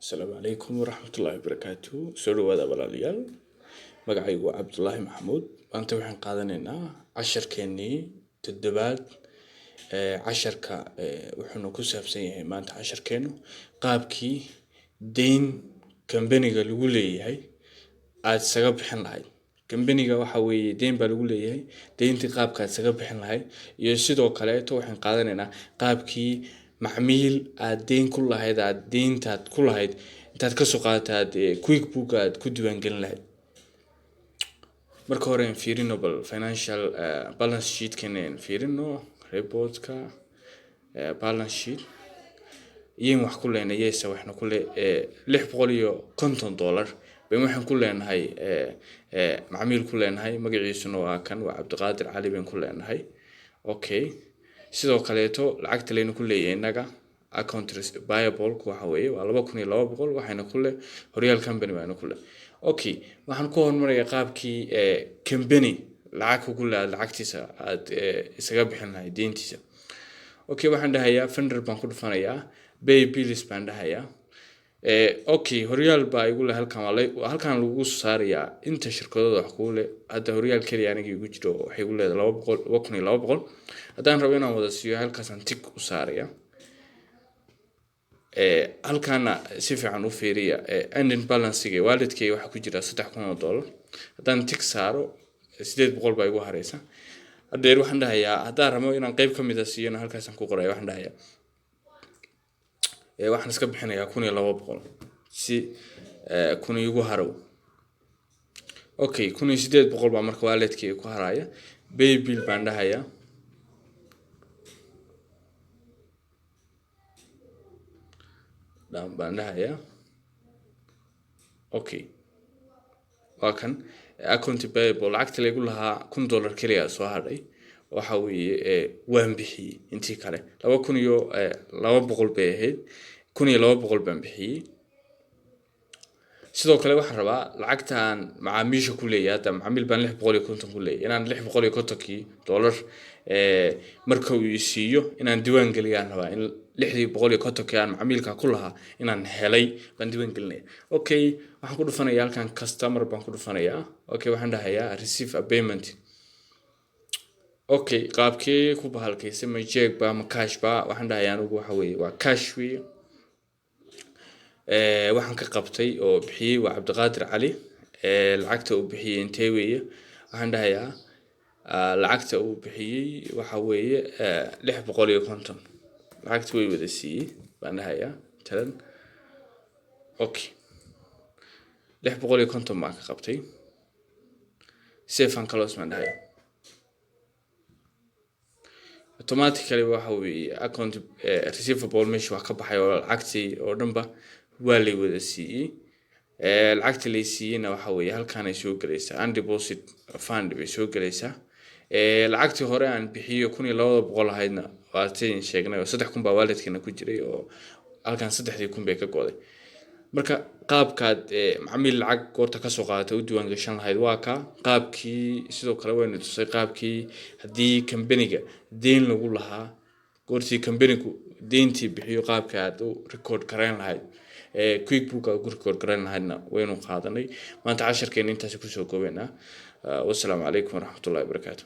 السلام عليكم ورحمة الله وبركاته. سوري هذا بالاليال مقعي عبد الله محمود. أنت وحين قادنينا عشر كني تدبات عشر وحنا كسب سيء ما أنت عشر كانوا قابكي دين كمبني قالوا لي هاي عاد سقب حن هاي كمبني قا وحوي دين بقول لي هاي دين تقابك عاد سقب حن هاي يسدوا كلاته وحين قادنينا قابكي معميل الدين كل هذا الدين تاد كل هيد تاد كسوقات تاد كويك بوكات كدوان جن لهيد مركورين فيرينو بالفاينانشال بالانس شيت كنين فيرينو ريبورت كا بالانس شيت يوم وح كلنا يسوى إحنا كل لح بقوليو $50 بمحن كلنا هاي معميل كلنا هاي مقعي سنوا كان وعبد القادر علي بين كلنا هاي أوكي sidoo kaleeto lacagta leeyna ku leeyahay inaga account payable waxa weeye waa 2200 waxayna ku leeyahay Royal Company waana ku leeyahay okay waxaan ku hormaraya qaabkii company lacag ku leeyahay lacagtiisa aad isaga bixin lahayd deyntiisa okay waxaan dhahayaa funder baan ku dhufanayaa pay bills baan dhahayaa okay Royal baa igu leeyahay halkan lagu saarayaa inta shirkadooda wax ku leeyahay hadda Royal kaliya aniga igu jiro waxay igu leedahay 2200 haddaan rabo inaan wada siiyo halkaasaan tick u saaraya halkaana si fiican u fiiriya ending balance-ga wallet-kay waxa ku jira $3,000 haddaan tick saaro 800 baa igu hareysa hadeer waxaan dhahayaa haddaan rabo inaan qayb ka mid ah siiyana halkaasaan ku qorayo waxaan dhahayaa waxaan iska bixinayaa 1200 si kun igu haro okay 1800 baa marka wallet-kay ku haraya pay bill baan dhahayaa baan dhahayaa okay waa kan account payable lacagta lagu lahaa $100 kaliya soo hadhay waxa weeye waan bixiyay intii kale 2200 bay ahayd 1200 baan bixiyay sidoo kale waxaan rabaa lacagtaan macaamiisha ku leeyahay hadda macaamiil baan 650 ku leeyahay inaan $650 marka uu siiyo inaan diiwaan galiyaan rabaa in 650 aan macaamiilka ku lahaa inaan helay baan diiwaan galinay okay waxaan ku dhufanayaa halkan customer baan ku dhufanayaa okay waxaan dhahayaa receive a payment okay qaabkii ku bahalkaysa ma check ba ma cash ba waxaan dhahayaa anigu waxa weeye waa cash weeye waxaan ka qabtay oo bixiyay waa Cabdiqaadir Cali lacagta uu bixiyay intee weeye waxaan dhahayaa lacagta uu bixiyay waxa weeye 650 lacagta way wada siiyay baan dhahayaa talan okay 650 baan ka qabtay safe and close baan dhahayaa automatically waxa weeye account receivable mesh wax ka baxay oo lacagtii oo dhanba waa la wada siiyay lacagta la siiyayna waxa weeye halkaan ay soo galaysaa and deposit fund bay soo galaysaa lacagtii hore aan bixiyo 1200 ahaydna waa tiin sheegnay oo 3000 baa wallet-keena ku jiray oo halkaan 3000 bay ka go'day marka qaabkaad macaamiil lacag goorta ka soo qaadatay u diiwaan gashan lahayd waa ka qaabkii sidoo kale waynu tusay qaabkii hadii company-ga deyn lagu lahaa goortii company-gu deyntii bixiyo qaabka aad u record gareyn lahayd quick book aad ku record gareyn lahaydna waynu qaadanay maanta casharkeena intaas ku soo koobaynaa wassalaamu calaykum waraxmatullaahi wabarakaatuh